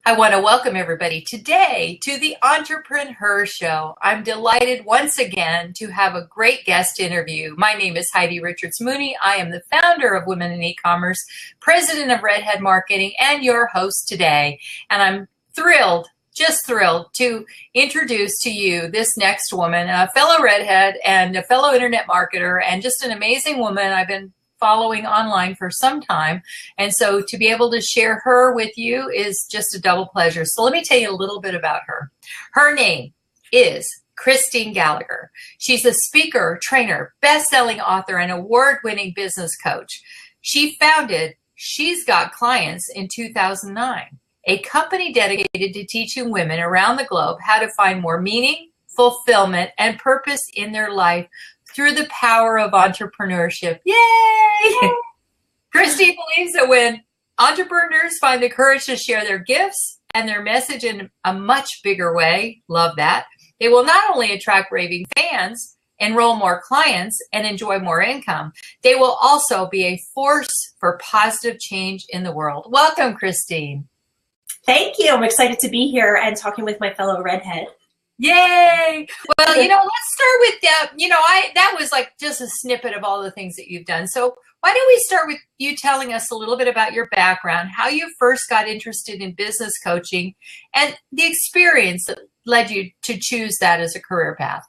I want to welcome everybody today to the EntreprenHer Show. I'm delighted once again to have a great guest interview. My name is Heidi Richards Mooney. I am the founder of Women in E-Commerce, president of Redhead Marketing, and your host today. And I'm thrilled, just thrilled to introduce to you this next woman, a fellow redhead and a fellow internet marketer, and just an amazing woman I've been following online for some time. And so to be able to share her with you is just a double pleasure. So let me tell you a little bit about her. Her name is Christine Gallagher. She's a speaker, trainer, best-selling author, and award-winning business coach. She founded She's Got Clients in 2009, a company dedicated to teaching women around the globe how to find more meaning, fulfillment, and purpose in their life through the power of entrepreneurship. Yay! Christy believes that when entrepreneurs find the courage to share their gifts and their message in a much bigger way, love that, they will not only attract raving fans, enroll more clients, and enjoy more income, they will also be a force for positive change in the world. Welcome, Christine. Thank you. I'm excited to be here and talking with my fellow redhead. Yay! Well, let's start with that. That was like just a snippet of all the things that you've done. So why don't we start with you telling us a little bit about your background, how you first got interested in business coaching, and the experience that led you to choose that as a career path.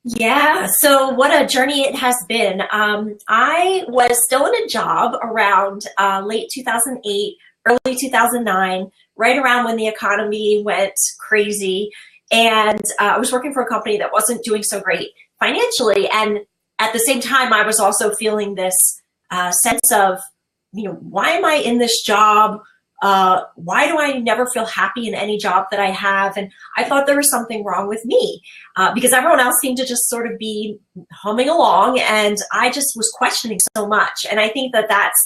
Yeah, so what a journey it has been. I was still in a job around late 2008, early 2009, right around when the economy went crazy. And I was working for a company that wasn't doing so great financially. And at the same time, I was also feeling this sense of, why am I in this job? Why do I never feel happy in any job that I have? And I thought there was something wrong with me because everyone else seemed to just sort of be humming along. And I just was questioning so much. And I think that that's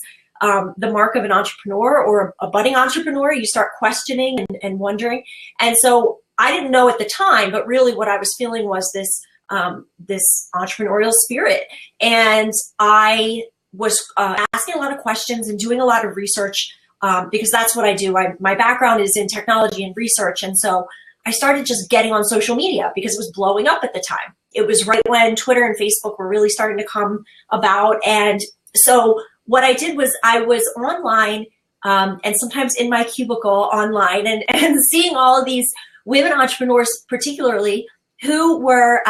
the mark of an entrepreneur or a budding entrepreneur. You start questioning and wondering. And so I didn't know at the time, but really what I was feeling was this entrepreneurial spirit. And I was asking a lot of questions and doing a lot of research because that's what I do. My background is in technology and research. And so I started just getting on social media because it was blowing up at the time. It was right when Twitter and Facebook were really starting to come about. And so what I did was I was online and sometimes in my cubicle online and seeing all of these women entrepreneurs particularly who were,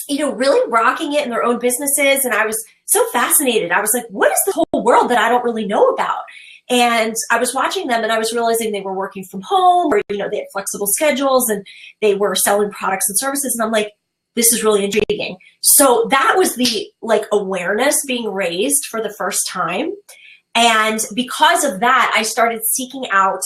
really rocking it in their own businesses. And I was so fascinated. I was like, what is the whole world that I don't really know about? And I was watching them and I was realizing they were working from home or, they had flexible schedules and they were selling products and services. And I'm like, this is really intriguing. So that was the awareness being raised for the first time. And because of that, I started seeking out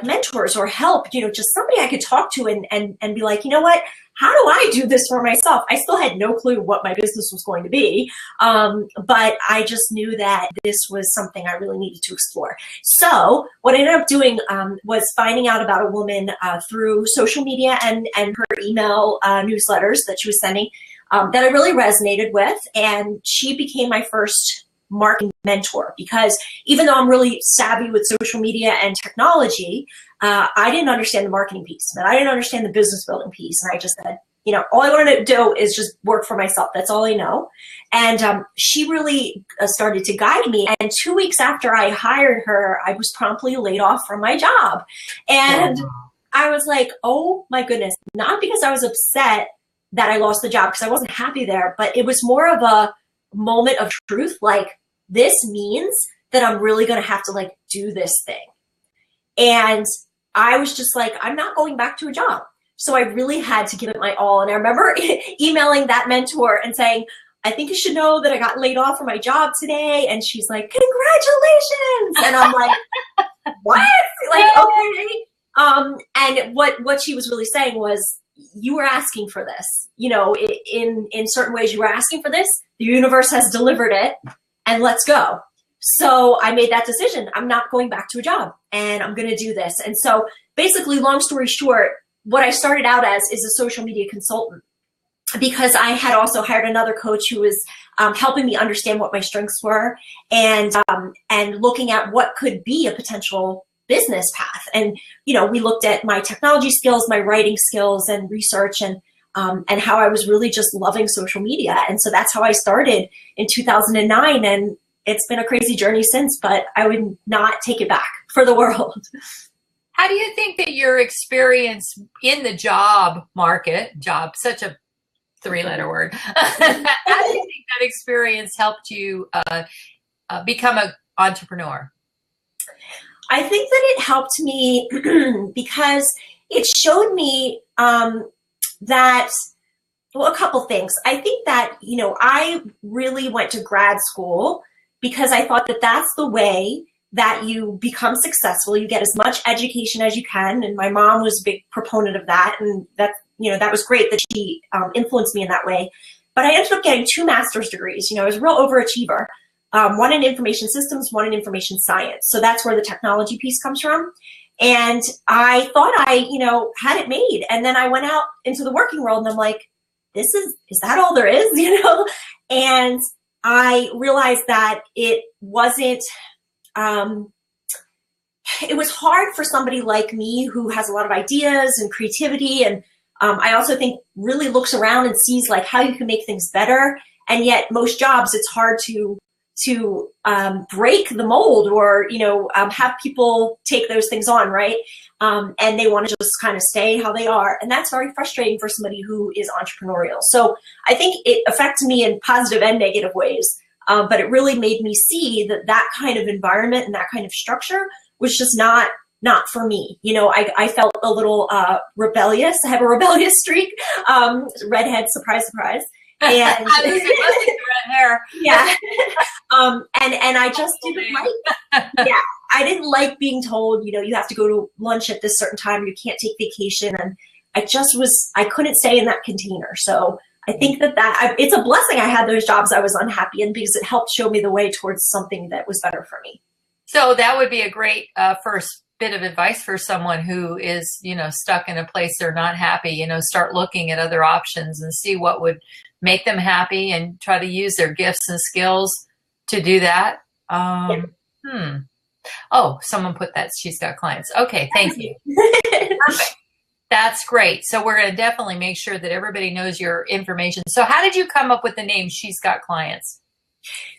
mentors or help, just somebody I could talk to and be like, what, how do I do this for myself? I still had no clue what my business was going to be. But I just knew that this was something I really needed to explore. So what I ended up doing was finding out about a woman through social media and her email newsletters that she was sending that I really resonated with. And she became my first marketing mentor because even though I'm really savvy with social media and technology, I didn't understand the marketing piece and I didn't understand the business building piece. And I just said, all I want to do is just work for myself. That's all I know. And she really started to guide me. And 2 weeks after I hired her, I was promptly laid off from my job. And I was like, oh my goodness, not because I was upset that I lost the job because I wasn't happy there, but it was more of a moment of truth. Like, this means that I'm really going to have to do this thing. And I was just like, I'm not going back to a job. So I really had to give it my all. And I remember emailing that mentor and saying, I think you should know that I got laid off from my job today. And she's like, congratulations. And I'm like, what? Okay. And what she was really saying was, you were asking for this, in certain ways you were asking for this, the universe has delivered it, and let's go. So I made that decision. I'm not going back to a job and I'm going to do this. And so basically, long story short, what I started out as is a social media consultant because I had also hired another coach who was helping me understand what my strengths were and looking at what could be a potential business path. And, we looked at my technology skills, my writing skills and research, and how I was really just loving social media. And so that's how I started in 2009. And it's been a crazy journey since, but I would not take it back for the world. How do you think that your experience in the job market, such a three-letter word, how do you think that experience helped you become an entrepreneur? I think that it helped me because it showed me that, well, a couple things. I think that, I really went to grad school because I thought that that's the way that you become successful. You get as much education as you can. And my mom was a big proponent of that. And that was great that she influenced me in that way. But I ended up getting 2 master's degrees. I was a real overachiever. One in information systems, one in information science. So that's where the technology piece comes from. And I thought I, had it made. And then I went out into the working world and I'm like, is that all there is? And I realized that it wasn't, it was hard for somebody like me who has a lot of ideas and creativity. And I also think really looks around and sees like how you can make things better. And yet most jobs, it's hard to break the mold or, have people take those things on, right? And they want to just kind of stay how they are. And that's very frustrating for somebody who is entrepreneurial. So I think it affected me in positive and negative ways. But it really made me see that kind of environment and that kind of structure was just not for me. I felt a little rebellious. I have a rebellious streak. Redhead, surprise, surprise. And red hair. Yeah. And I just didn't I didn't like being told, you have to go to lunch at this certain time, you can't take vacation. And I couldn't stay in that container. So I think that it's a blessing I had those jobs I was unhappy in because it helped show me the way towards something that was better for me. So that would be a great first bit of advice for someone who is, stuck in a place they're not happy, start looking at other options and see what would make them happy and try to use their gifts and skills to do that. Oh, someone put that she's got clients. Okay, thank you. Perfect. That's great. So we're going to definitely make sure that everybody knows your information. So how did you come up with the name She's Got Clients?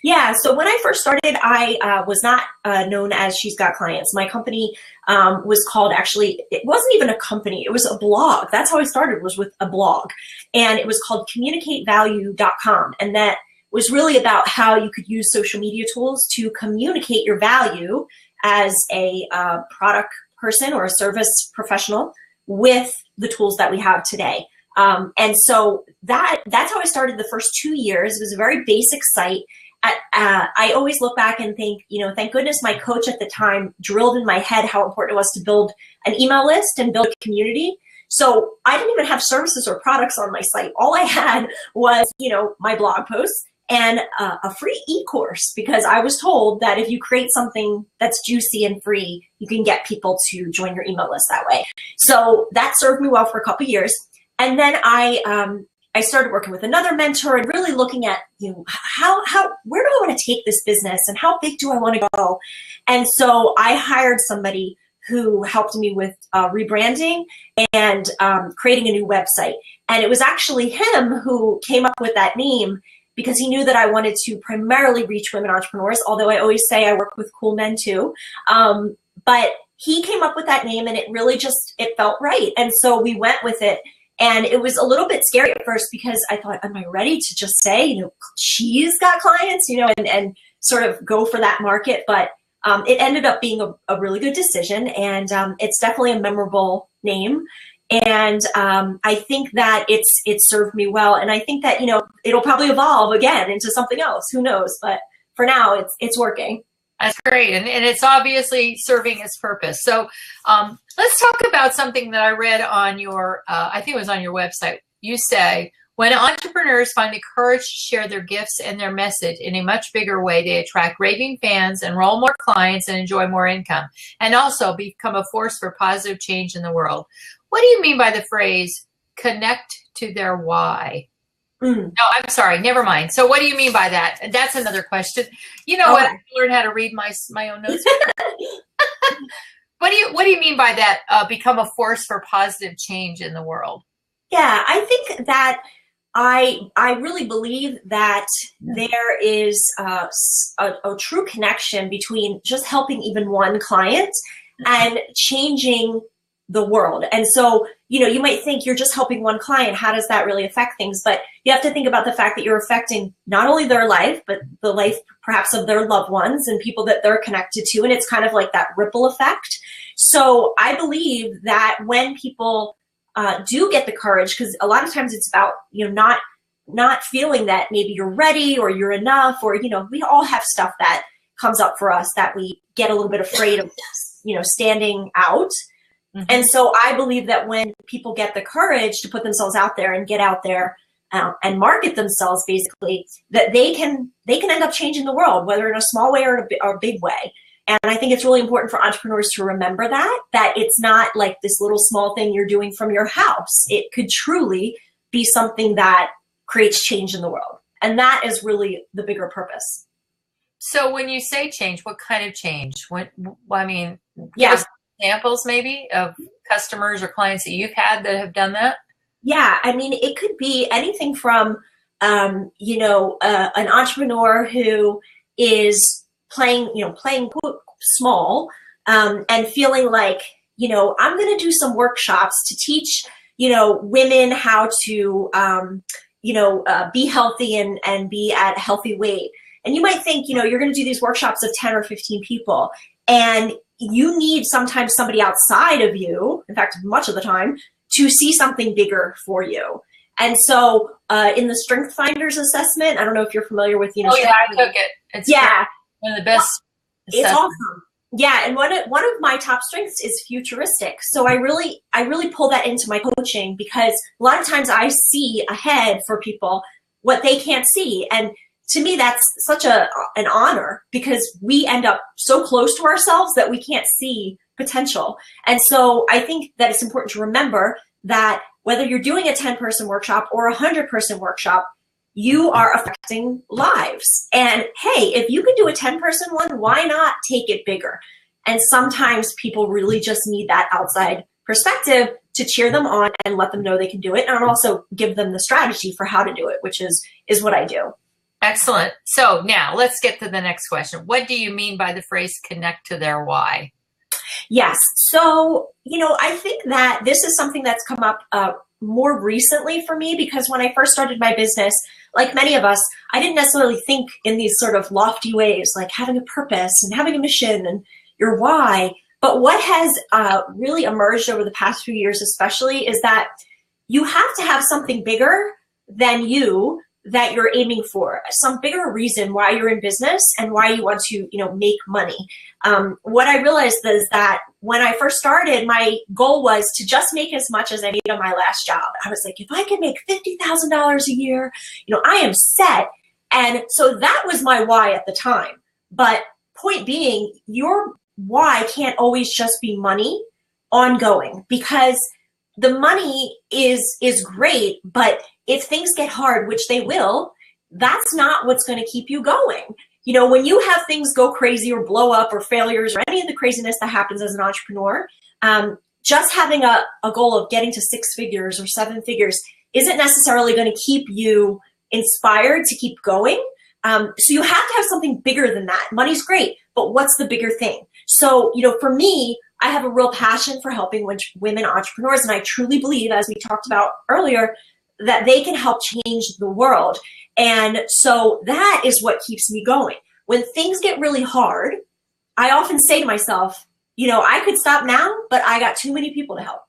Yeah, so when I first started, I was not known as She's Got Clients. My company was called, actually, it wasn't even a company, it was a blog. That's how I started, was with a blog. And it was called communicatevalue.com. And that was really about how you could use social media tools to communicate your value as a product person or a service professional with the tools that we have today. And so that's how I started the first 2 years. It was a very basic site. I always look back and think, thank goodness my coach at the time drilled in my head how important it was to build an email list and build a community. So I didn't even have services or products on my site. All I had was, my blog posts and a free e-course, because I was told that if you create something that's juicy and free, you can get people to join your email list that way. So that served me well for a couple of years. And then I started working with another mentor and really looking at, where do I want to take this business and how big do I want to go? And so I hired somebody who helped me with rebranding and creating a new website. And it was actually him who came up with that name because he knew that I wanted to primarily reach women entrepreneurs, although I always say I work with cool men too. But he came up with that name and it really it felt right. And so we went with it. And it was a little bit scary at first because I thought, am I ready to just say, she's got clients, and sort of go for that market? But it ended up being a really good decision. And it's definitely a memorable name. And I think that it served me well. And I think that, it'll probably evolve again into something else. Who knows? But for now, it's working. That's great. And it's obviously serving its purpose. So let's talk about something that I read on your, I think it was on your website. You say, when entrepreneurs find the courage to share their gifts and their message in a much bigger way, they attract raving fans, enroll more clients, and enjoy more income, and also become a force for positive change in the world. What do you mean by the phrase, connect to their why? No, I'm sorry. Never mind. So what do you mean by that? And that's another question. What? I learned how to read my own notes. What do you mean by that? Become a force for positive change in the world? Yeah, I think that I really believe that there is a true connection between just helping even one client and changing the world. And so, you might think you're just helping one client. How does that really affect things? But you have to think about the fact that you're affecting not only their life, but the life perhaps of their loved ones and people that they're connected to. And it's kind of like that ripple effect. So I believe that when people do get the courage, because a lot of times it's about, not feeling that maybe you're ready or you're enough, or, we all have stuff that comes up for us that we get a little bit afraid of, standing out. Mm-hmm. And so I believe that when people get the courage to put themselves out there and get out there and market themselves, basically, that they can end up changing the world, whether in a small way or a big way. And I think it's really important for entrepreneurs to remember that it's not like this little small thing you're doing from your house. It could truly be something that creates change in the world. And that is really the bigger purpose. So when you say change, what kind of change? Give Yeah. us examples maybe of customers or clients that you've had that have done that? Yeah, it could be anything from, an entrepreneur who is playing small, and feeling like, I'm going to do some workshops to teach, women how to, be healthy and be at a healthy weight. And you might think, you're going to do these workshops of 10 or 15 people, and you need sometimes somebody outside of you, in fact, much of the time, to see something bigger for you. And so in the Strength Finders assessment, I don't know if you're familiar with, Oh, yeah, I took it. It's one of the best. It's awesome. Yeah, and one of my top strengths is futuristic. So I really pull that into my coaching, because a lot of times I see ahead for people what they can't see. And to me, that's such an honor, because we end up so close to ourselves that we can't see potential. And so I think that it's important to remember that whether you're doing a 10-person workshop or a 100-person workshop, you are affecting lives. And hey, if you can do a 10-person one, why not take it bigger? And sometimes people really just need that outside perspective to cheer them on and let them know they can do it, and also give them the strategy for how to do it, which is what I do. Excellent. So now let's get to the next question. What do you mean by the phrase connect to their why? Yes. So, I think that this is something that's come up more recently for me, because when I first started my business, like many of us, I didn't necessarily think in these sort of lofty ways, like having a purpose and having a mission and your why. But what has really emerged over the past few years especially is that you have to have something bigger than you that you're aiming for, some bigger reason why you're in business and why you want to, make money. What I realized is that when I first started, my goal was to just make as much as I made on my last job. I was like, if I can make $50,000 a year, I am set. And so that was my why at the time. But point being, your why can't always just be money ongoing, because the money is great, but if things get hard, which they will, that's not what's going to keep you going. When you have things go crazy or blow up or failures or any of the craziness that happens as an entrepreneur, just having a goal of getting to 6 figures or 7 figures isn't necessarily going to keep you inspired to keep going. So you have to have something bigger than that. Money's great, but what's the bigger thing? So, for me, I have a real passion for helping women entrepreneurs, and I truly believe, as we talked about earlier, that they can help change the world. And so that is what keeps me going. When things get really hard, I often say to myself, I could stop now, but I got too many people to help.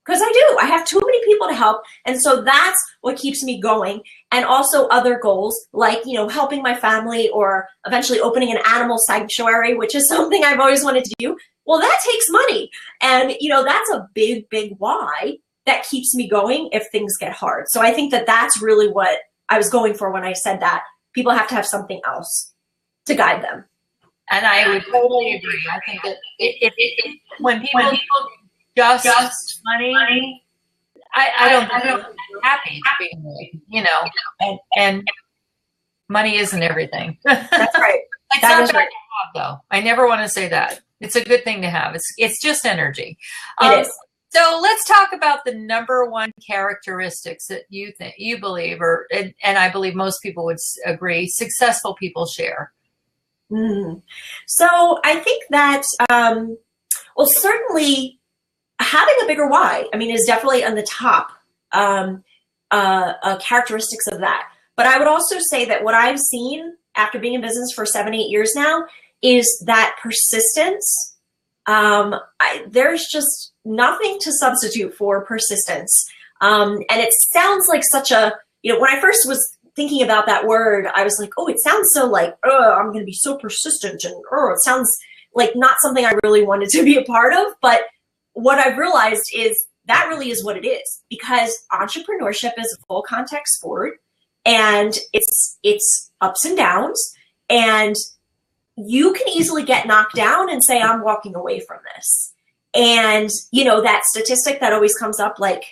Because I do. I have too many people to help. And so that's what keeps me going. And also other goals like, helping my family, or eventually opening an animal sanctuary, which is something I've always wanted to do. Well, that takes money. And, that's a big, big why that keeps me going if things get hard. So I think that that's really what I was going for when I said that. People have to have something else to guide them. And I would totally agree. I think that when people just money, I don't think they're happy being, and money isn't everything. That's right. It's not bad to have, though. I never want to say that. It's a good thing to have. It's just energy. It is. So let's talk about the number one characteristics that you believe, and I believe most people would agree, successful people share. So I think that, well, certainly having a bigger why, I mean, is definitely on the top characteristics of that. But I would also say that what I've seen after being in business for 7-8 years now is that persistence. There's just nothing to substitute for persistence. And it sounds like such a, when I first was thinking about that word, I was like, oh, it sounds so like, I'm going to be so persistent, and it sounds like not something I really wanted to be a part of. But what I've realized is that really is what it is, because entrepreneurship is a full contact sport, and it's ups and downs, and you can easily get knocked down and say, I'm walking away from this. And, that statistic that always comes up, like,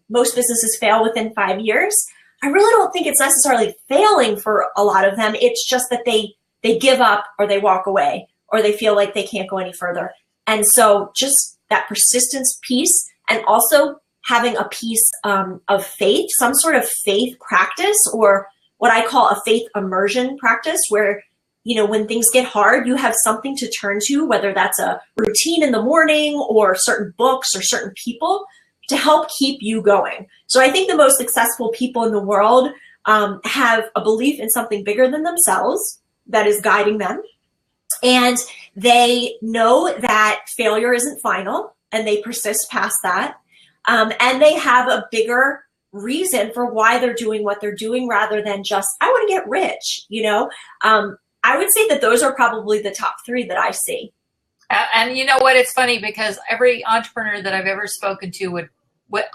most businesses fail within 5 years. I really don't think it's necessarily failing for a lot of them. It's just that they give up, or they walk away, or they feel like they can't go any further. And so just that persistence piece, and also having a piece of faith, some sort of faith practice, or what I call a faith immersion practice, where, when things get hard, you have something to turn to, whether that's a routine in the morning or certain books or certain people to help keep you going. So I think the most successful people in the world have a belief in something bigger than themselves that is guiding them. And they know that failure isn't final, and they persist past that. And they have a bigger reason for why they're doing what they're doing, rather than just, I want to get rich, I would say that those are probably the top 3 that I see. And you know what? It's funny, because every entrepreneur that I've ever spoken to would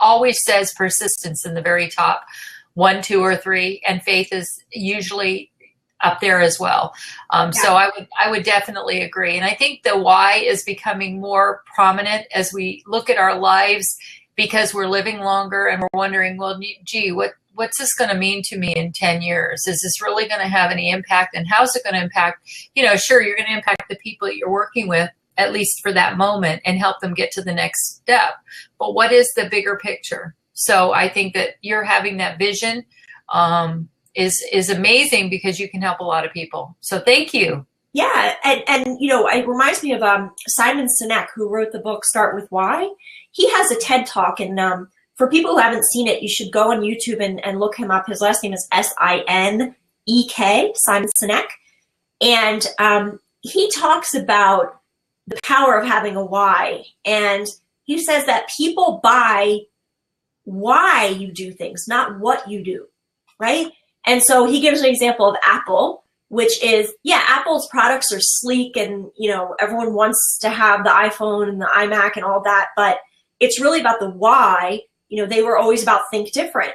always says persistence in the very top 1, 2, or 3, and faith is usually up there as well. So I would definitely agree. And I think the why is becoming more prominent as we look at our lives, because we're living longer and we're wondering, well, gee, what's this going to mean to me in 10 years? Is this really going to have any impact? And how's it going to impact? Sure, you're going to impact the people that you're working with, at least for that moment, and help them get to the next step. But what is the bigger picture? So I think that you're having that vision is amazing, because you can help a lot of people. So thank you. Yeah. And it reminds me of Simon Sinek, who wrote the book Start With Why. He has a TED Talk, and for people who haven't seen it, you should go on YouTube and look him up. His last name is Sinek, Simon Sinek. And he talks about the power of having a why. And he says that people buy why you do things, not what you do, right? And so he gives an example of Apple, which is, Apple's products are sleek, and, everyone wants to have the iPhone and the iMac and all that, but it's really about the why. They were always about think different,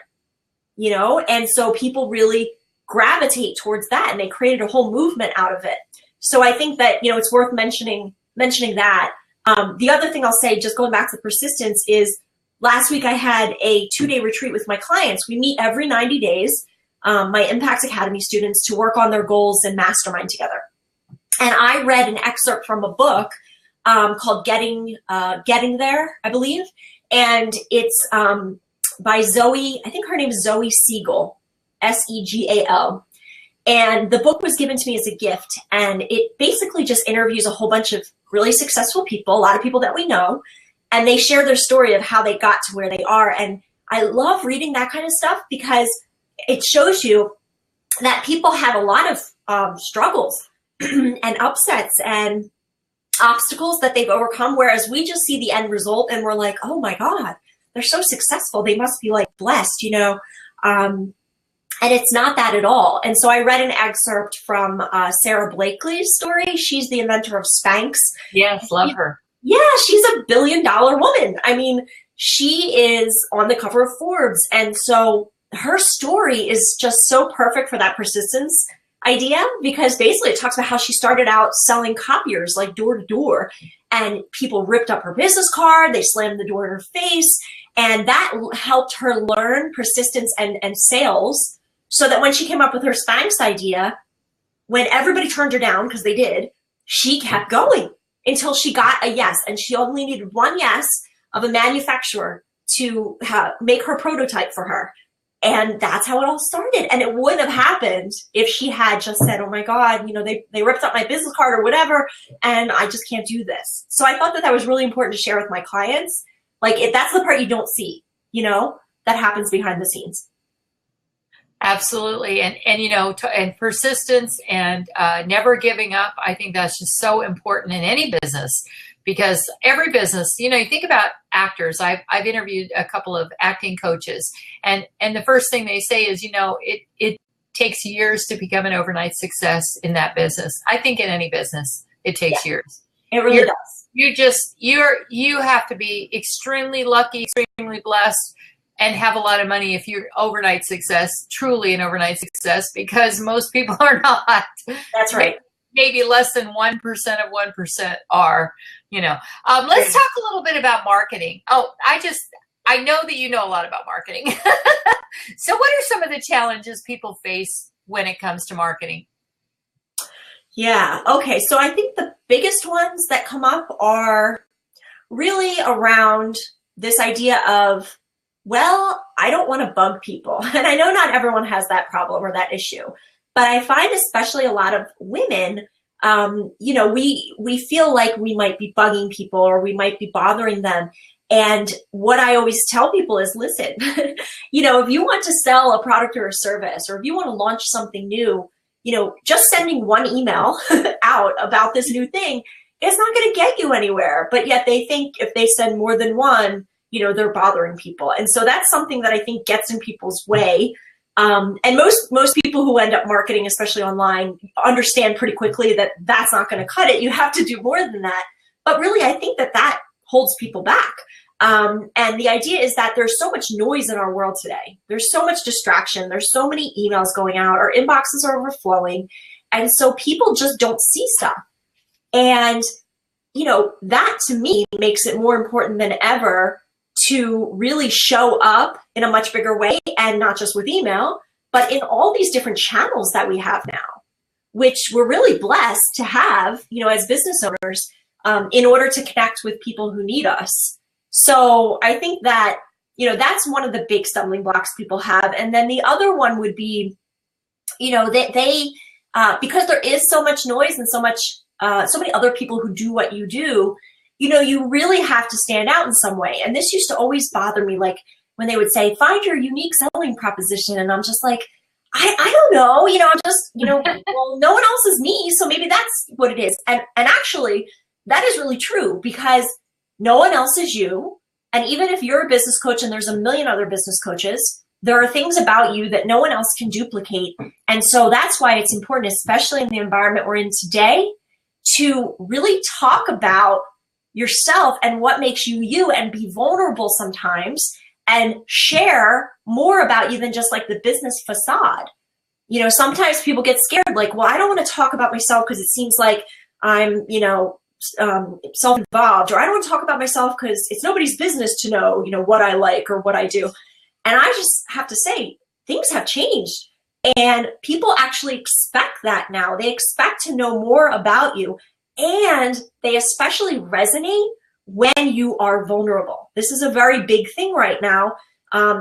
and so people really gravitate towards that, and they created a whole movement out of it. So I think that, it's worth mentioning that. The other thing I'll say, just going back to persistence, is last week I had a 2-day retreat with my clients. We meet every 90 days, my Impact Academy students, to work on their goals and mastermind together. And I read an excerpt from a book called Getting There, I believe. And it's by Zoe, I think her name is Zoe Segal, Segal. And the book was given to me as a gift. And it basically just interviews a whole bunch of really successful people, a lot of people that we know, and they share their story of how they got to where they are. And I love reading that kind of stuff, because it shows you that people have a lot of struggles and upsets and obstacles that they've overcome, whereas we just see the end result and we're like, oh my God, they're so successful. They must be like blessed, and it's not that at all. And so I read an excerpt from Sarah Blakely's story. She's the inventor of Spanx. Yes, love her. Yeah, she's a $1 billion woman. I mean, she is on the cover of Forbes. And so her story is just so perfect for that persistence idea, because basically it talks about how she started out selling copiers, like door to door, and people ripped up her business card, they slammed the door in her face, and that helped her learn persistence and sales, so that when she came up with her Spanx idea, when everybody turned her down, because they did, she kept going. until she got a yes. And she only needed one yes of a manufacturer to make her prototype for her. And that's how it all started. And it wouldn't have happened if she had just said, oh my God, they ripped up my business card or whatever, and I just can't do this. So I thought that that was really important to share with my clients. Like, that's the part you don't see, that happens behind the scenes. Absolutely. And persistence and never giving up. I think that's just so important in any business, because every business, you think about actors. I've interviewed a couple of acting coaches, and the first thing they say is, it takes years to become an overnight success in that business. I think in any business, it takes years. It really does. You have to be extremely lucky, extremely blessed, and have a lot of money if you're overnight success, truly an overnight success, because most people are not. That's right. Maybe less than 1% of 1% are, Let's talk a little bit about marketing. Oh, I know that you know a lot about marketing. So what are some of the challenges people face when it comes to marketing? Yeah. Okay. So I think the biggest ones that come up are really around this idea of, well, I don't want to bug people. And I know not everyone has that problem or that issue, but I find especially a lot of women, we feel like we might be bugging people or we might be bothering them. And what I always tell people is, listen, if you want to sell a product or a service, or if you want to launch something new, just sending one email out about this new thing is not going to get you anywhere. But yet they think if they send more than one, they're bothering people. And so that's something that I think gets in people's way. And most people who end up marketing, especially online, understand pretty quickly that that's not going to cut it. You have to do more than that. But really, I think that holds people back. And the idea is that there's so much noise in our world today. There's so much distraction. There's so many emails going out. Our inboxes are overflowing. And so people just don't see stuff. And, that to me makes it more important than ever to really show up in a much bigger way, and not just with email, but in all these different channels that we have now, which we're really blessed to have, as business owners, in order to connect with people who need us. So I think that, that's one of the big stumbling blocks people have. And then the other one would be, they because there is so much noise and so many other people who do what you do, you really have to stand out in some way. And this used to always bother me, like when they would say, find your unique selling proposition. And I'm just like, I don't know, I'm just, well, no one else is me. So maybe that's what it is. And actually that is really true, because no one else is you. And even if you're a business coach and there's a million other business coaches, there are things about you that no one else can duplicate. And so that's why it's important, especially in the environment we're in today, to really talk about yourself and what makes you you, and be vulnerable sometimes and share more about you than just like the business facade. Sometimes people get scared, like, well, I don't want to talk about myself because it seems like I'm, self-involved, or I don't want to talk about myself because it's nobody's business to know, what I like or what I do. And I just have to say, things have changed, and people actually expect that now. They expect to know more about you. And they especially resonate when you are vulnerable. This is a very big thing right now.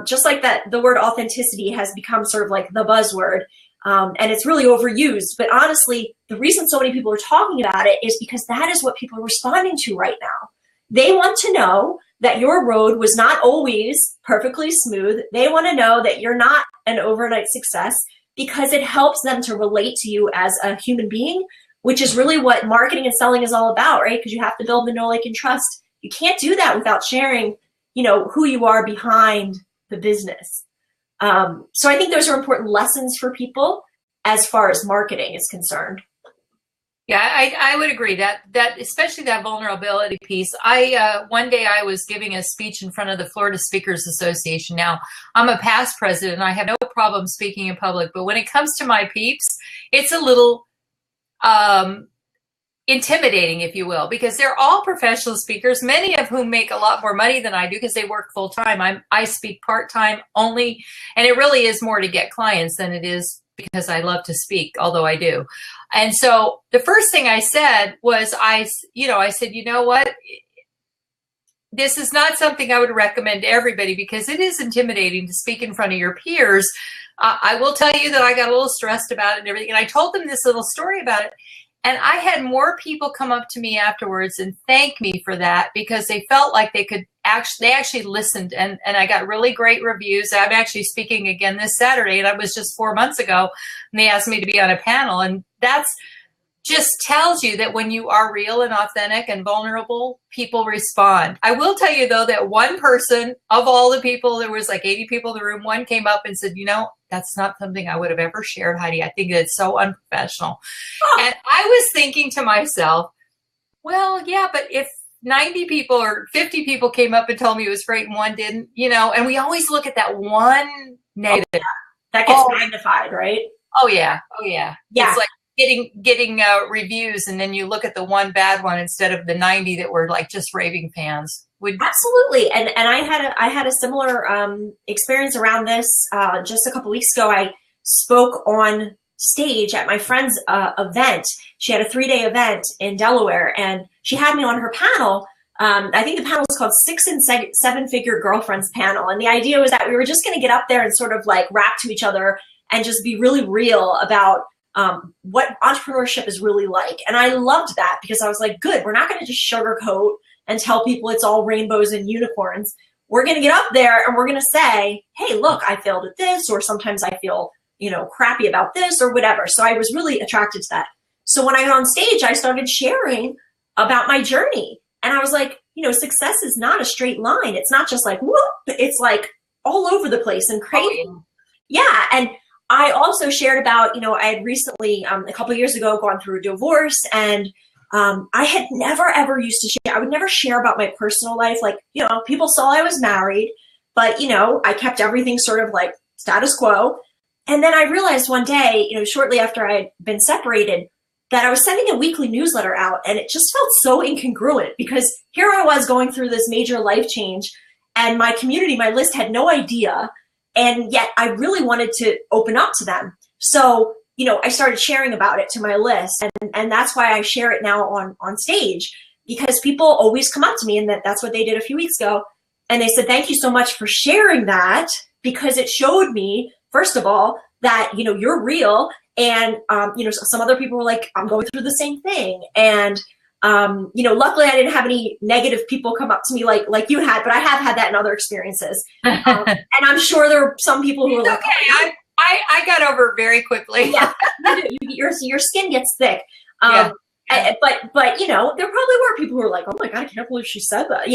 Just like that, the word authenticity has become sort of like the buzzword, and it's really overused. But honestly, the reason so many people are talking about it is because that is what people are responding to right now. They want to know that your road was not always perfectly smooth. They want to know that you're not an overnight success, because it helps them to relate to you as a human being, which is really what marketing and selling is all about, right? Because you have to build the know, like, and trust. You can't do that without sharing, who you are behind the business. So I think those are important lessons for people as far as marketing is concerned. Yeah, I would agree that especially that vulnerability piece. One day I was giving a speech in front of the Florida Speakers Association. Now, I'm a past president. I have no problem speaking in public, but when it comes to my peeps, it's a little intimidating, if you will, because they're all professional speakers, many of whom make a lot more money than I do because they work full time. I speak part time only, and it really is more to get clients than it is because I love to speak, although I do. And so the first thing I said was, I said, you know what? This is not something I would recommend to everybody because it is intimidating to speak in front of your peers. I will tell you that I got a little stressed about it and everything. And I told them this little story about it. And I had more people come up to me afterwards and thank me for that because they felt like they actually listened, and I got really great reviews. I'm actually speaking again this Saturday, and that was just 4 months ago, and they asked me to be on a panel. And that's just tells you that when you are real and authentic and vulnerable, people respond. I will tell you, though, that one person of all the people, there was like 80 people in the room, one came up and said, that's not something I would have ever shared, Heidi. I think it's so unprofessional. Oh. And I was thinking to myself, well, yeah, but if 90 people or 50 people came up and told me it was great and one didn't, and we always look at that one negative. Oh, yeah. That gets magnified, right? Oh, yeah. Yeah. It's like getting reviews, and then you look at the one bad one instead of the 90 that were like just raving fans. Absolutely. And I had a similar experience around this just a couple weeks ago. I spoke on stage at my friend's event. She had a 3-day event in Delaware, and she had me on her panel. I think the panel was called 6 and 7 Figure Girlfriends Panel. And the idea was that we were just going to get up there and sort of like rap to each other and just be really real about what entrepreneurship is really like. And I loved that because I was like, good, we're not going to just sugarcoat and tell people it's all rainbows and unicorns. We're going to get up there and we're going to say, hey, look, I failed at this, or sometimes I feel, crappy about this or whatever. So I was really attracted to that. So when I got on stage, I started sharing about my journey. And I was like, success is not a straight line. It's not just like, whoop, it's like all over the place and crazy. Oh, yeah. And I also shared about, I had recently, a couple of years ago, gone through a divorce, and I had never, ever used to share. I would never share about my personal life. Like, people saw I was married, but, I kept everything sort of like status quo. And then I realized one day, shortly after I had been separated, that I was sending a weekly newsletter out, and it just felt so incongruent because here I was going through this major life change, and my community, my list had no idea. And yet I really wanted to open up to them. So, I started sharing about it to my list, and that's why I share it now on stage, because people always come up to me, and that's what they did a few weeks ago. And they said, thank you so much for sharing that, because it showed me, first of all, that, you're real. And, some other people were like, I'm going through the same thing. And, luckily I didn't have any negative people come up to me like you had, but I have had that in other experiences. And I'm sure there are some people who are like, okay, I got over it very quickly. Yeah, your skin gets thick. But there probably were people who were like, oh my God, I can't believe she said that.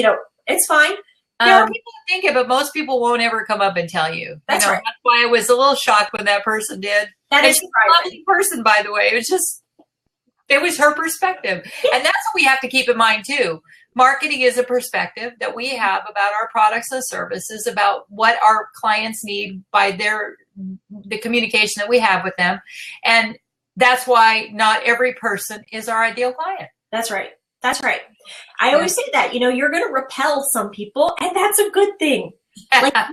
It's fine. There are people who think it, but most people won't ever come up and tell you. That's right. That's why I was a little shocked when that person did. That is a lovely person, by the way. It was her perspective. Yeah. And that's what we have to keep in mind too. Marketing is a perspective that we have about our products and services, about what our clients need by the communication that we have with them. And that's why not every person is our ideal client. That's right. That's right. I always say that, you're going to repel some people, and that's a good thing. Like, I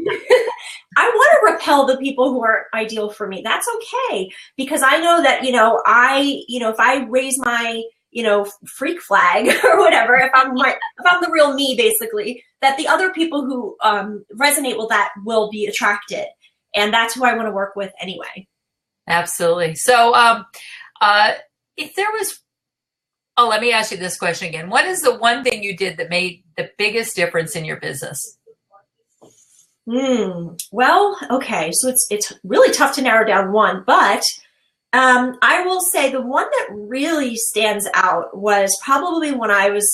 want to repel the people who are ideal for me. That's okay. Because I know that, if I raise my, freak flag or whatever, if I'm the real me, basically, that the other people who resonate with that will be attracted. And that's who I want to work with anyway. Absolutely. So if there was, let me ask you this question again. What is the one thing you did that made the biggest difference in your business? Well, okay. So it's really tough to narrow down one, but I will say the one that really stands out was probably when I was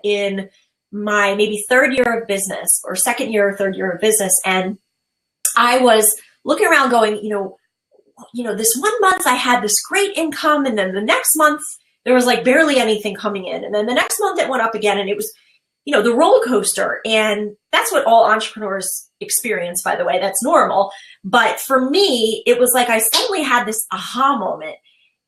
in my maybe third year of business, or second year or third year of business. And I was looking around going, this one month I had this great income, and then the next month there was like barely anything coming in. And then the next month it went up again, and it was, the roller coaster. And that's what all entrepreneurs experience, by the way. That's normal. But for me, it was like I suddenly had this aha moment.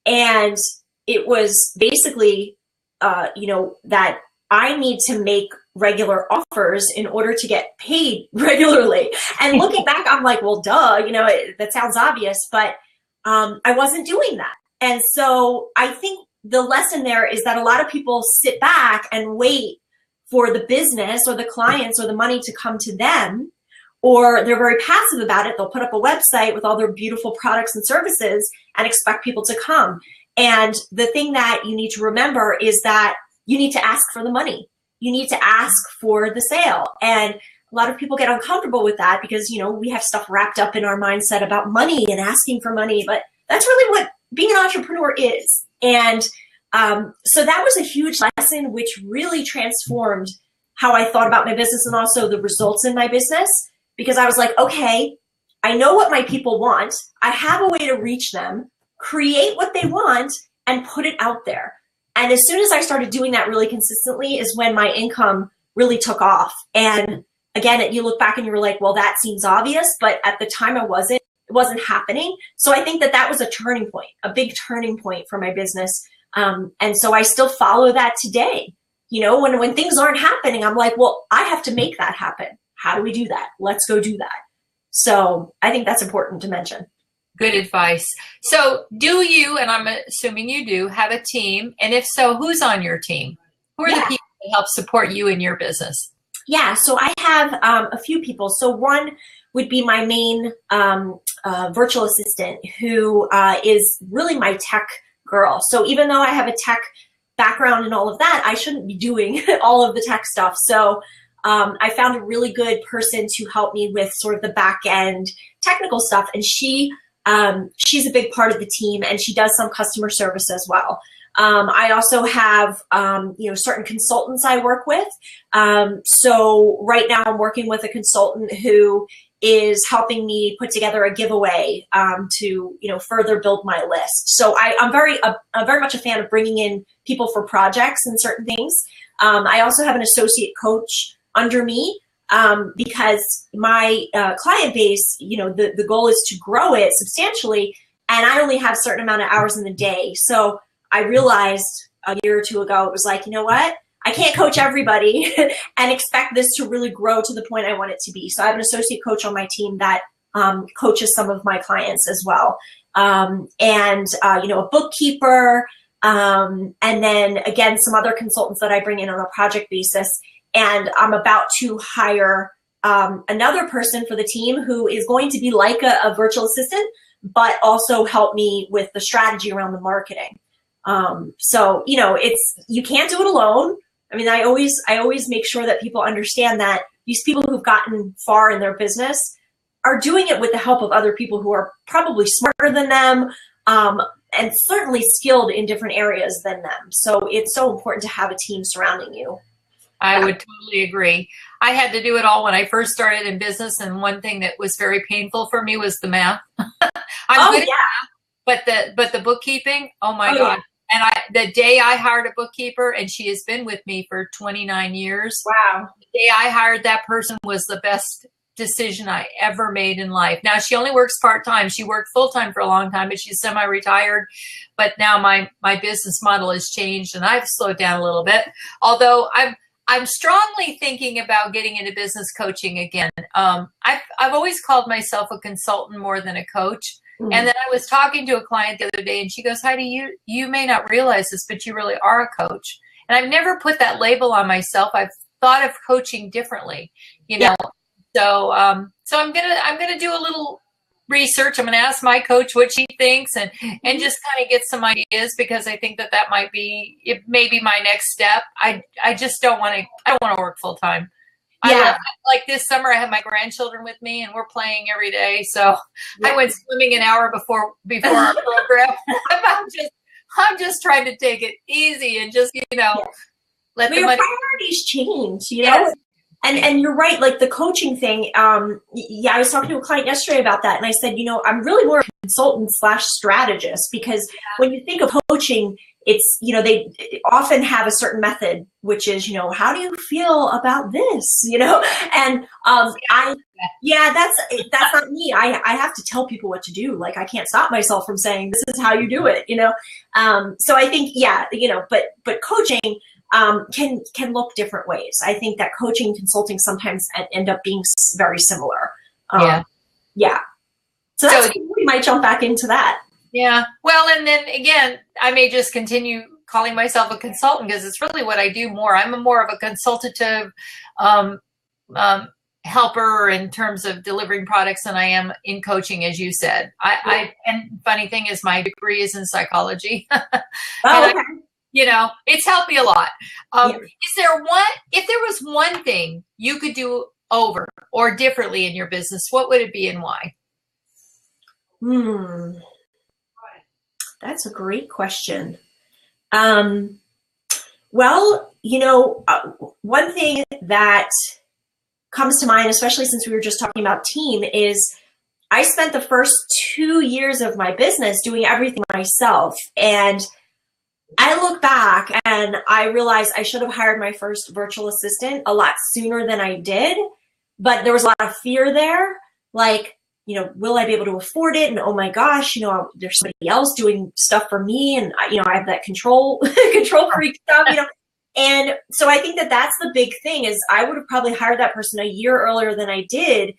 And it was basically, that I need to make regular offers in order to get paid regularly. And looking back, I'm like, well, duh, that sounds obvious. But I wasn't doing that. And so I think the lesson there is that a lot of people sit back and wait for the business or the clients or the money to come to them, or they're very passive about it. They'll put up a website with all their beautiful products and services and expect people to come. And the thing that you need to remember is that you need to ask for the money. You need to ask for the sale. And a lot of people get uncomfortable with that because, you know, we have stuff wrapped up in our mindset about money and asking for money, but that's really what being an entrepreneur is. And so that was a huge lesson, which really transformed how I thought about my business and also the results in my business, because I was like, okay, I know what my people want. I have a way to reach them, create what they want, and put it out there. And as soon as I started doing that really consistently is when my income really took off. And again, you look back and you're like, well, that seems obvious, but at the time it wasn't happening. So I think that that was a turning point, a big turning point for my business. And so I still follow that today. You know, when things aren't happening, I'm like, well, I have to make that happen. How do we do that? Let's go do that. So I think that's important to mention. Good advice. So do you, and I'm assuming you do, have a team? And if so, who's on your team? Who are the people that help support you in your business? Yeah, so I have a few people. So one would be my main virtual assistant, who is really my tech girl. So even though I have a tech background and all of that, I shouldn't be doing all of the tech stuff. So I found a really good person to help me with sort of the back end technical stuff. And she's a big part of the team, and she does some customer service as well. I also have, certain consultants I work with. So right now I'm working with a consultant who is helping me put together a giveaway to, further build my list. So I'm very much a fan of bringing in people for projects and certain things. I also have an associate coach under me because my client base, the goal is to grow it substantially, and I only have a certain amount of hours in the day. So I realized a year or two ago, it was like, you know what? I can't coach everybody and expect this to really grow to the point I want it to be. So I have an associate coach on my team that coaches some of my clients as well. A bookkeeper, and then again, some other consultants that I bring in on a project basis. And I'm about to hire another person for the team who is going to be like a virtual assistant, but also help me with the strategy around the marketing. You can't do it alone. I mean, I always make sure that people understand that these people who've gotten far in their business are doing it with the help of other people who are probably smarter than them, and certainly skilled in different areas than them. So it's so important to have a team surrounding you. I would totally agree. I had to do it all when I first started in business, and one thing that was very painful for me was the math. I'm good at math, but the bookkeeping, oh my God. And the day I hired a bookkeeper, and she has been with me for 29 years. Wow. The day I hired that person was the best decision I ever made in life. Now, she only works part-time. She worked full-time for a long time, but she's semi-retired. But now my business model has changed, and I've slowed down a little bit. Although I'm strongly thinking about getting into business coaching again. I've always called myself a consultant more than a coach. Mm-hmm. And then I was talking to a client the other day, and she goes, Heidi, you may not realize this, but you really are a coach. And I've never put that label on myself. I've thought of coaching differently, you know. So I'm gonna do a little research. I'm gonna ask my coach what she thinks, and just kind of get some ideas, because I think that may be my next step. I just don't want to work full time. Yeah. Like this summer, I have my grandchildren with me, and we're playing every day. So I went swimming an hour before our program. I'm just trying to take it easy and just, let the money. Priorities change, Yes. And you're right, like the coaching thing. I was talking to a client yesterday about that, and I said, I'm really more a consultant / strategist, because when you think of coaching, it's, they often have a certain method, which is, how do you feel about this? And that's not me. I have to tell people what to do. Like, I can't stop myself from saying, this is how you do it, So I think, but coaching can look different ways. I think that coaching and consulting sometimes end up being very similar. So we might jump back into that. Yeah. Well, and then again, I may just continue calling myself a consultant because it's really what I do more. I'm a more of a consultative um, um, helper in terms of delivering products than I am in coaching, as you said. And funny thing is, my degree is in psychology, and Oh, okay. it's helped me a lot. Yeah. If there was one thing you could do over or differently in your business, what would it be and why? That's a great question. Well, one thing that comes to mind, especially since we were just talking about team, is I spent the first 2 years of my business doing everything myself. And I look back and I realize I should have hired my first virtual assistant a lot sooner than I did. But there was a lot of fear there. Like, will I be able to afford it? And oh my gosh, there's somebody else doing stuff for me. And I have that control freak stuff, And so I think that that's the big thing is I would have probably hired that person a year earlier than I did,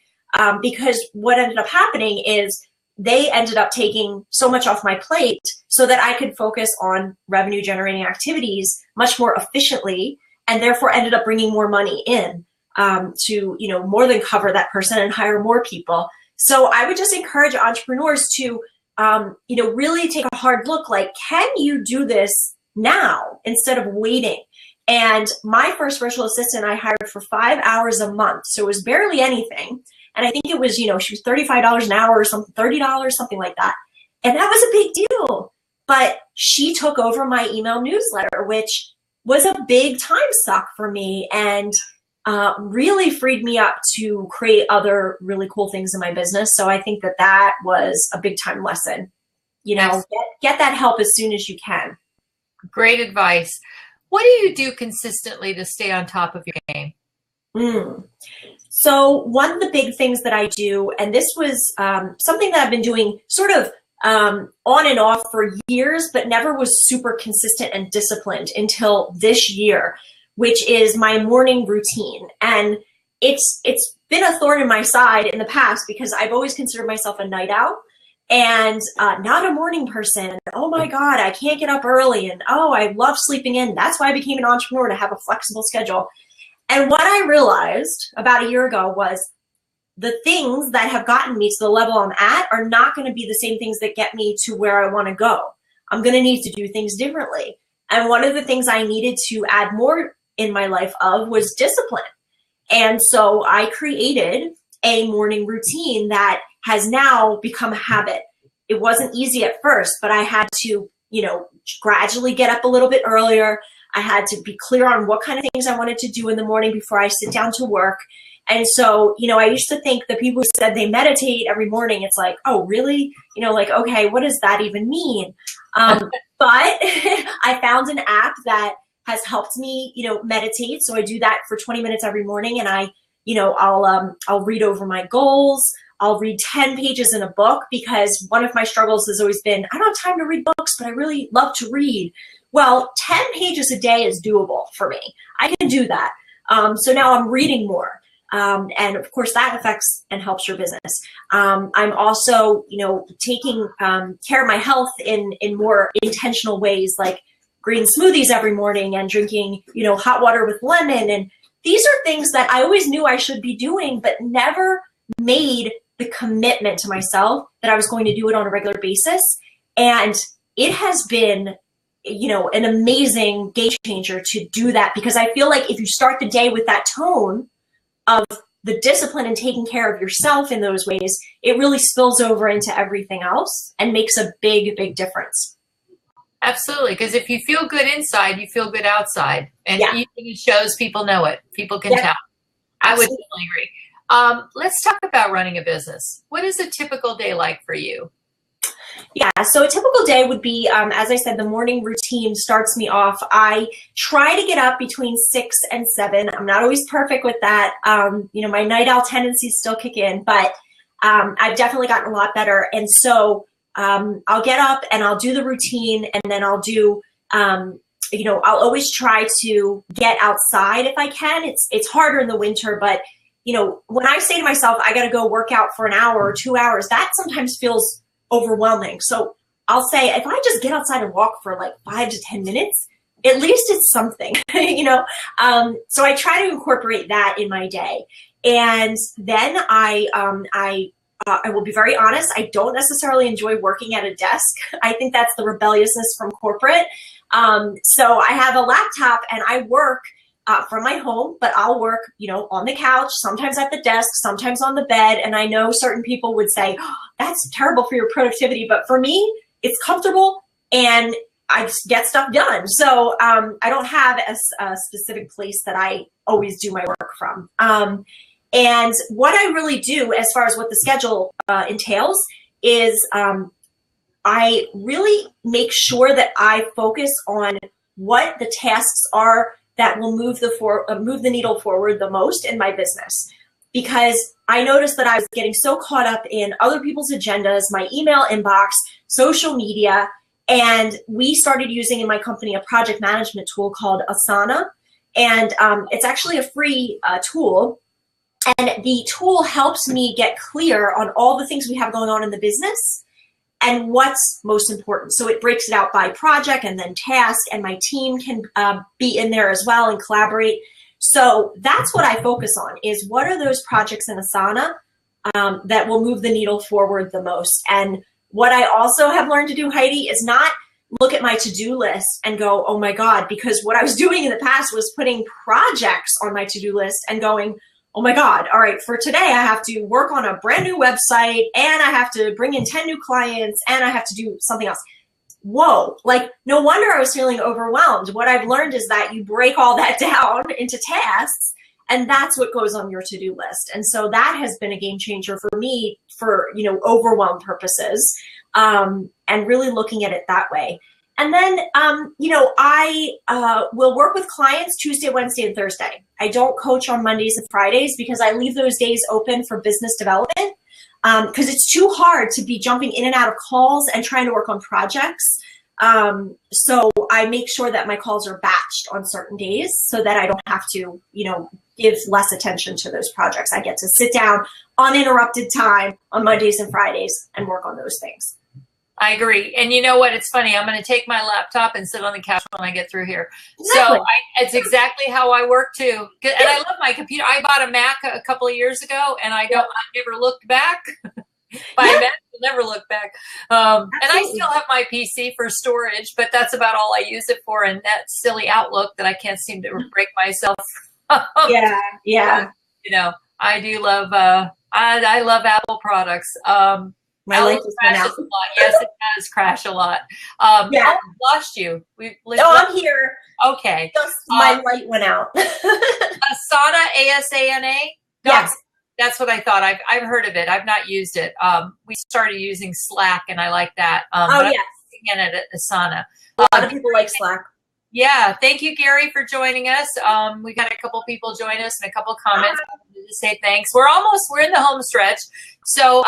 because what ended up happening is they ended up taking so much off my plate so that I could focus on revenue generating activities much more efficiently, and therefore ended up bringing more money in to more than cover that person and hire more people. So I would just encourage entrepreneurs to really take a hard look, like, can you do this now instead of waiting? And my first virtual assistant I hired for 5 hours a month. So it was barely anything. And I think it was, she was $35 an hour or something, $30, something like that. And that was a big deal. But she took over my email newsletter, which was a big time suck for me and really freed me up to create other really cool things in my business. So I think that was a big time lesson. Get that help as soon as you can. Great advice. What do you do consistently to stay on top of your game? So one of the big things that I do, and this was something that I've been doing sort of on and off for years, but never was super consistent and disciplined until this year, which is my morning routine. And it's been a thorn in my side in the past because I've always considered myself a night owl and not a morning person. Oh my God, I can't get up early. And I love sleeping in. That's why I became an entrepreneur, to have a flexible schedule. And what I realized about a year ago was the things that have gotten me to the level I'm at are not going to be the same things that get me to where I want to go. I'm going to need to do things differently. And one of the things I needed to add more in my life was discipline. And so I created a morning routine that has now become a habit. It wasn't easy at first, but I had to, gradually get up a little bit earlier. I had to be clear on what kind of things I wanted to do in the morning before I sit down to work. And so, I used to think the people who said they meditate every morning, it's like, oh, really? Okay, what does that even mean? But I found an app that has helped me, meditate. So I do that for 20 minutes every morning, and I'll read over my goals. I'll read 10 pages in a book, because one of my struggles has always been, I don't have time to read books, but I really love to read. Well, 10 pages a day is doable for me. I can do that. So now I'm reading more. And of course that affects and helps your business. I'm also, taking care of my health in more intentional ways, like green smoothies every morning and drinking, hot water with lemon. And these are things that I always knew I should be doing, but never made the commitment to myself that I was going to do it on a regular basis. And it has been, an amazing game changer to do that, because I feel like if you start the day with that tone of the discipline and taking care of yourself in those ways, it really spills over into everything else and makes a big, big difference. Absolutely. Because if you feel good inside, you feel good outside. And Yeah. it shows, people know it. People can tell. I would definitely agree. Let's talk about running a business. What is a typical day like for you? Yeah, so a typical day would be, as I said, the morning routine starts me off. I try to get up between 6 and 7. I'm not always perfect with that. My night owl tendencies still kick in, but I've definitely gotten a lot better. And so I'll get up and I'll do the routine, and then I'll do, I'll always try to get outside if I can. It's harder in the winter, but when I say to myself, I got to go work out for an hour or 2 hours, that sometimes feels overwhelming. So I'll say, if I just get outside and walk for like 5 to 10 minutes, at least it's something, you know? So I try to incorporate that in my day. And then I will be very honest, I don't necessarily enjoy working at a desk. I think that's the rebelliousness from corporate. So I have a laptop and I work from my home, but I'll work, you know, on the couch, sometimes at the desk, sometimes on the bed. And I know certain people would say, oh, that's terrible for your productivity. But for me, it's comfortable and I just get stuff done. So I don't have a specific place that I always do my work from. And what I really do as far as what the schedule entails is I really make sure that I focus on what the tasks are that will move the needle forward the most in my business. Because I noticed that I was getting so caught up in other people's agendas, my email inbox, social media, and we started using in my company a project management tool called Asana. And it's actually a free tool. And the tool helps me get clear on all the things we have going on in the business and what's most important. So it breaks it out by project and then task, and my team can be in there as well and collaborate. So that's what I focus on, is what are those projects in Asana that will move the needle forward the most. And what I also have learned to do, Heidi, is not look at my to-do list and go, oh my God, because what I was doing in the past was putting projects on my to-do list and going, oh my God, all right, for today I have to work on a brand new website and I have to bring in 10 new clients and I have to do something else. Whoa, like no wonder I was feeling overwhelmed. What I've learned is that you break all that down into tasks and that's what goes on your to-do list. And so that has been a game changer for me for, you know, overwhelm purposes and really looking at it that way. And then, you know, I will work with clients Tuesday, Wednesday, and Thursday. I don't coach on Mondays and Fridays because I leave those days open for business development because it's too hard to be jumping in and out of calls and trying to work on projects. So I make sure that my calls are batched on certain days so that I don't have to, you know, give less attention to those projects. I get to sit down uninterrupted time on Mondays and Fridays and work on those things. I agree. And you know what? It's funny. I'm going to take my laptop and sit on the couch when I get through here. Exactly. So it's exactly how I work too. And I love my computer. I bought a Mac a couple of years ago and I never looked back. By Mac, I never looked back. And I still have my PC for storage, but that's about all I use it for. And that silly Outlook that I can't seem to break myself from. Yeah. You know, I do love, I love Apple products. My light just went out. Yes, it does crash a lot. Yeah. Oh, we lost you. I'm here. Okay. Just my light went out. Asana, A-S-A-N-A? Yes. That's what I thought. I've heard of it. I've not used it. We started using Slack, and I like that. Yes. Again, at Asana. A lot of people like Slack. Yeah. Thank you, Gary, for joining us. We've had a couple people join us and a couple comments. I wanted to say thanks. We're in the home stretch. So,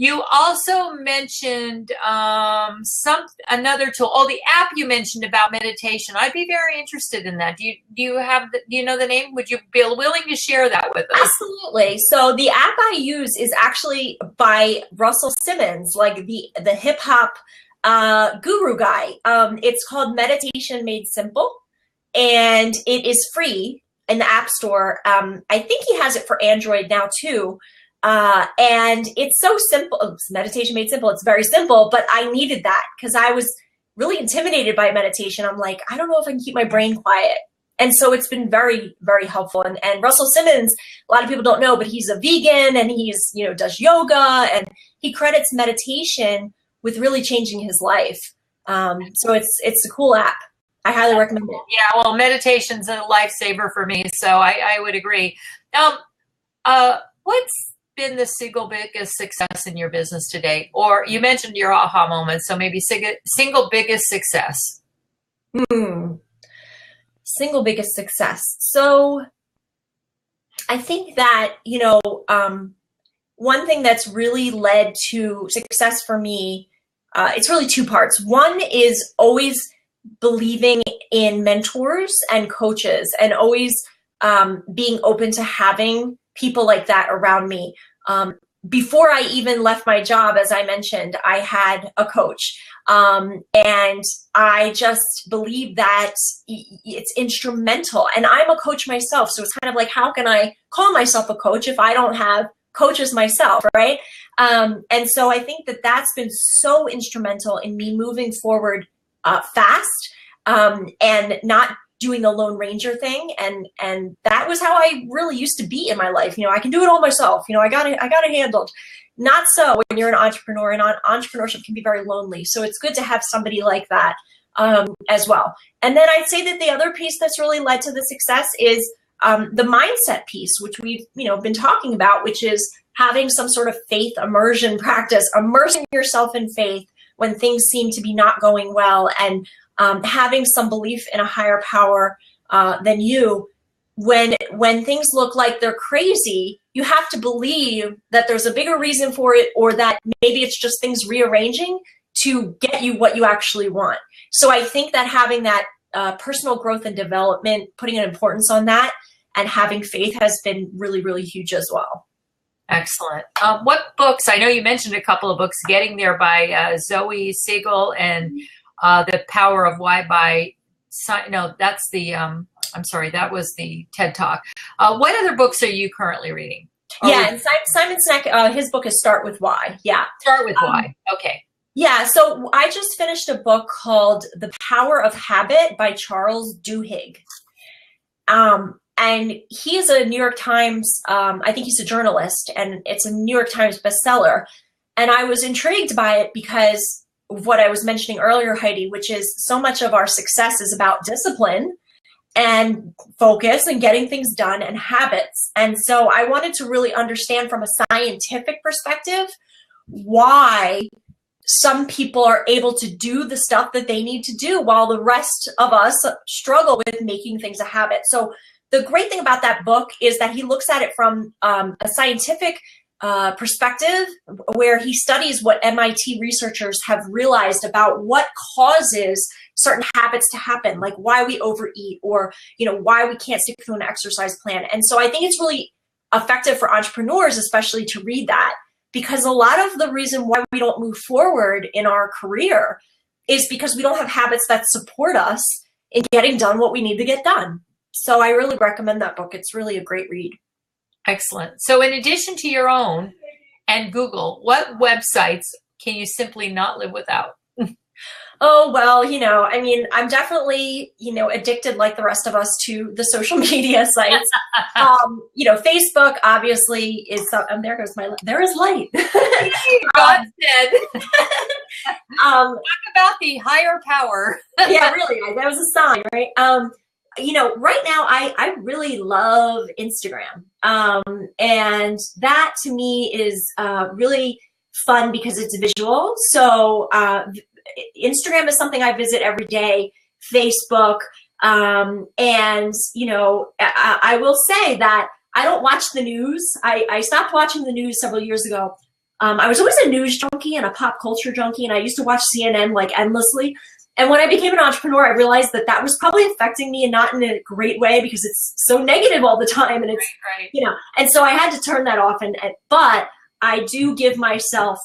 you also mentioned another tool. Oh, the app you mentioned about meditation. I'd be very interested in that. Do you know the name? Would you be willing to share that with us? Absolutely. So the app I use is actually by Russell Simmons, like the hip hop guru guy. It's called Meditation Made Simple, and it is free in the App Store. I think he has it for Android now too. And it's so simple. It's Meditation Made Simple. It's very simple, but I needed that because I was really intimidated by meditation. I'm like, I don't know if I can keep my brain quiet. And so it's been very, very helpful. And Russell Simmons, a lot of people don't know, but he's a vegan and he's, you know, does yoga, and he credits meditation with really changing his life. So it's a cool app. I highly recommend it. Yeah, well, meditation's a lifesaver for me, so I would agree. What's been the single biggest success in your business today? Or you mentioned your aha moment, so maybe single biggest success. Single biggest success. So I think that, you know, one thing that's really led to success for me, it's really two parts. One is always believing in mentors and coaches and always being open to having people like that around me. before I even left my job, as I mentioned, I had a coach. And I just believe that it's instrumental. And I'm a coach myself. So it's kind of like, how can I call myself a coach if I don't have coaches myself, right? And so I think that that's been so instrumental in me moving forward fast and not doing the Lone Ranger thing. And that was how I really used to be in my life. I can do it all myself. I got it handled. Not so when you're an entrepreneur, and entrepreneurship can be very lonely. So it's good to have somebody like that as well. And then I'd say that the other piece that's really led to the success is the mindset piece, which we've been talking about, which is having some sort of faith immersion practice, immersing yourself in faith when things seem to be not going well, and having some belief in a higher power than you. When things look like they're crazy, you have to believe that there's a bigger reason for it, or that maybe it's just things rearranging to get you what you actually want. So I think that having that personal growth and development, putting an importance on that, and having faith has been really, really huge as well. Excellent. What books? I know you mentioned a couple of books, Getting There by Zoe Siegel and The Power of Why by, no, that's the, I'm sorry, that was the TED Talk. What other books are you currently reading? And Simon Sinek, his book is Start With Why. Yeah. Start With Why. Okay. Yeah. So I just finished a book called The Power of Habit by Charles Duhigg. And he is a New York Times, I think he's a journalist, and it's a New York Times bestseller. And I was intrigued by it because of what I was mentioning earlier, Heidi, which is so much of our success is about discipline and focus and getting things done and habits. And so I wanted to really understand from a scientific perspective why some people are able to do the stuff that they need to do while the rest of us struggle with making things a habit. So the great thing about that book is that he looks at it from a scientific perspective, where he studies what MIT researchers have realized about what causes certain habits to happen, like why we overeat, or why we can't stick to an exercise plan. And so I think it's really effective for entrepreneurs, especially, to read that, because a lot of the reason why we don't move forward in our career is because we don't have habits that support us in getting done what we need to get done. So I really recommend that book. It's really a great read. Excellent. So in addition to your own and Google, what websites can you simply not live without? Oh, well, I mean, I'm definitely, addicted like the rest of us to the social media sites. Facebook obviously is, and there goes there is light. God said. Talk about the higher power. Yeah, really. That was a sign, right? Right now I really love Instagram. And that to me is really fun because it's visual. So Instagram is something I visit every day, Facebook. And, I will say that I don't watch the news. I stopped watching the news several years ago. I was always a news junkie and a pop culture junkie, and I used to watch CNN like endlessly. And when I became an entrepreneur, I realized that that was probably affecting me, and not in a great way, because it's so negative all the time. And it's, right. And so I had to turn that off. But I do give myself,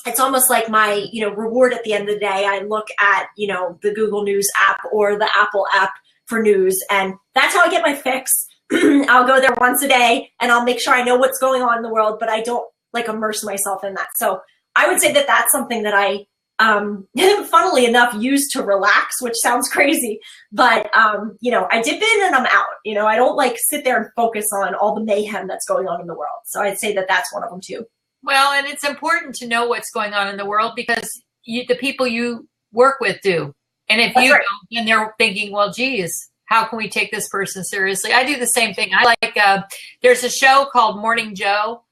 it's almost like my, reward at the end of the day. I look at, the Google News app or the Apple app for news, and that's how I get my fix. I'll go there once a day and I'll make sure I know what's going on in the world, but I don't immerse myself in that. So I would say that that's something that I, funnily enough, use to relax, which sounds crazy, but, I dip in and I'm out. I don't sit there and focus on all the mayhem that's going on in the world. So I'd say that that's one of them too. Well, and it's important to know what's going on in the world, because the people you work with do. And if you don't, then they're thinking, well, geez, how can we take this person seriously? I do the same thing. I there's a show called Morning Joe.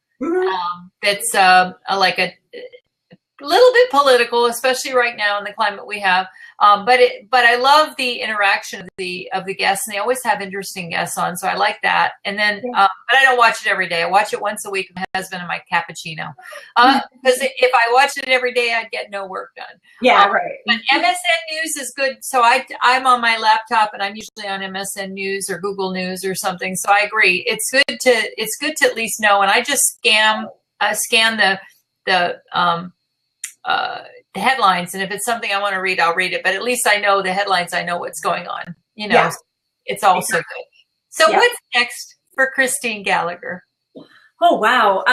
That's like a little bit political, especially right now in the climate we have. But I love the interaction of the guests, and they always have interesting guests on, so I like that. And then, but I don't watch it every day. I watch it once a week with my husband and my cappuccino. Because if I watched it every day, I'd get no work done. Yeah, right. But MSN News is good. So I'm on my laptop, and I'm usually on MSN News or Google News or something. So I agree. It's good to at least know. And I just scan scan the headlines, and if it's something I want to read, I'll read it. But at least I know the headlines. I know what's going on. Yeah. It's also good. So what's next for Christine Gallagher? Oh, wow.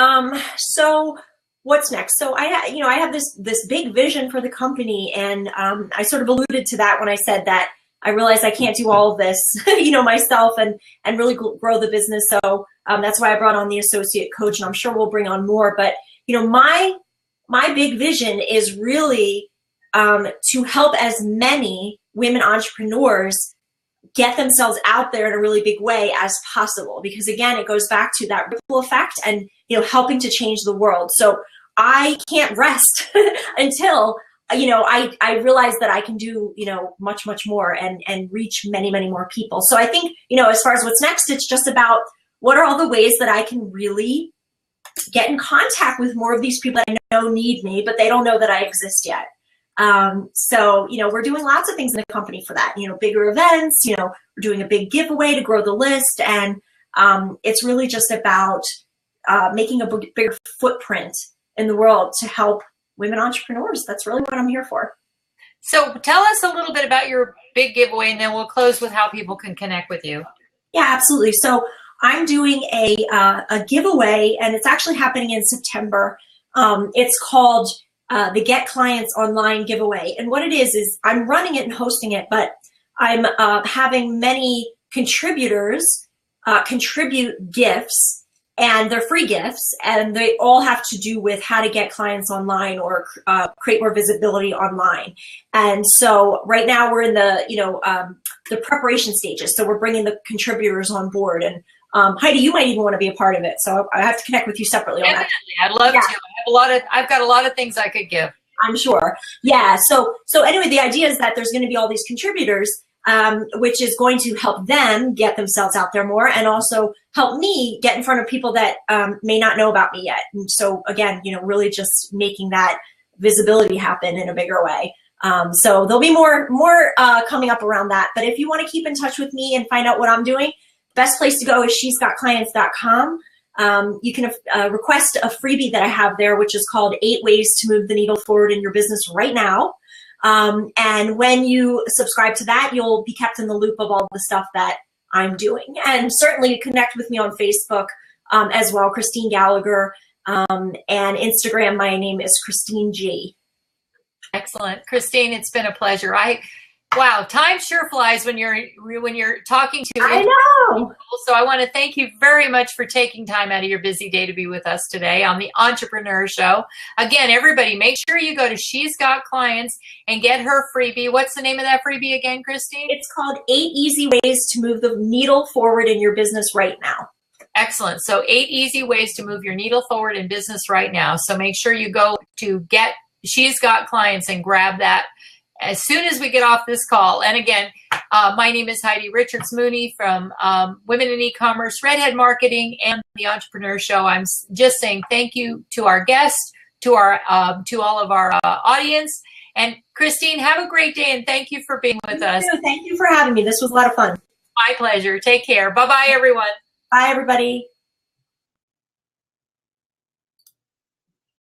So what's next? So I have this big vision for the company, and I sort of alluded to that when I said that I realized I can't do all of this, myself and really grow the business. So that's why I brought on the associate coach, and I'm sure we'll bring on more. But my big vision is really to help as many women entrepreneurs get themselves out there in a really big way as possible. Because again, it goes back to that ripple effect and, helping to change the world. So I can't rest until, I realize that I can do, much, much more and reach many, many more people. So I think, as far as what's next, it's just about what are all the ways that I can really get in contact with more of these people that I know need me, but they don't know that I exist yet. So, we're doing lots of things in the company for that, bigger events, we're doing a big giveaway to grow the list. And it's really just about making a bigger footprint in the world to help women entrepreneurs. That's really what I'm here for. So tell us a little bit about your big giveaway, and then we'll close with how people can connect with you. Yeah, absolutely. So I'm doing a giveaway, and it's actually happening in September. It's called the Get Clients Online giveaway. And what it is I'm running it and hosting it, but I'm having many contributors contribute gifts, and they're free gifts, and they all have to do with how to get clients online or create more visibility online. And so right now we're in the preparation stages. So we're bringing the contributors on board, and Heidi, you might even want to be a part of it. So I have to connect with you separately on that. I'd love to. I've got a lot of things I could give. I'm sure. Yeah. So anyway, the idea is that there's going to be all these contributors, which is going to help them get themselves out there more, and also help me get in front of people that may not know about me yet. And so again, really just making that visibility happen in a bigger way. So there'll be more coming up around that. But if you want to keep in touch with me and find out what I'm doing, best place to go is shesgotclients.com. You can request a freebie that I have there, which is called 8 Ways to Move the Needle Forward in Your Business Right Now. And when you subscribe to that, you'll be kept in the loop of all the stuff that I'm doing. And certainly connect with me on Facebook as well, Christine Gallagher, and Instagram. My name is Christine G. Excellent. Christine, it's been a pleasure. Wow, time sure flies when you're talking to. I know. People. So I want to thank you very much for taking time out of your busy day to be with us today on the EntreprenHer Show. Again, everybody, make sure you go to She's Got Clients and get her freebie. What's the name of that freebie again, Christine? It's called 8 Easy Ways to Move the Needle Forward in Your Business Right Now. Excellent. So 8 easy ways to move your needle forward in business right now. So make sure you go to get She's Got Clients and grab that as soon as we get off this call. And again, my name is Heidi Richards-Mooney from Women in E-Commerce, Redhead Marketing, and the EntreprenHer Show. I'm just saying thank you to our guests, to all of our audience. And Christine, have a great day, and thank you for being with us. Thank you for having me. This was a lot of fun. My pleasure. Take care. Bye-bye, everyone. Bye, everybody.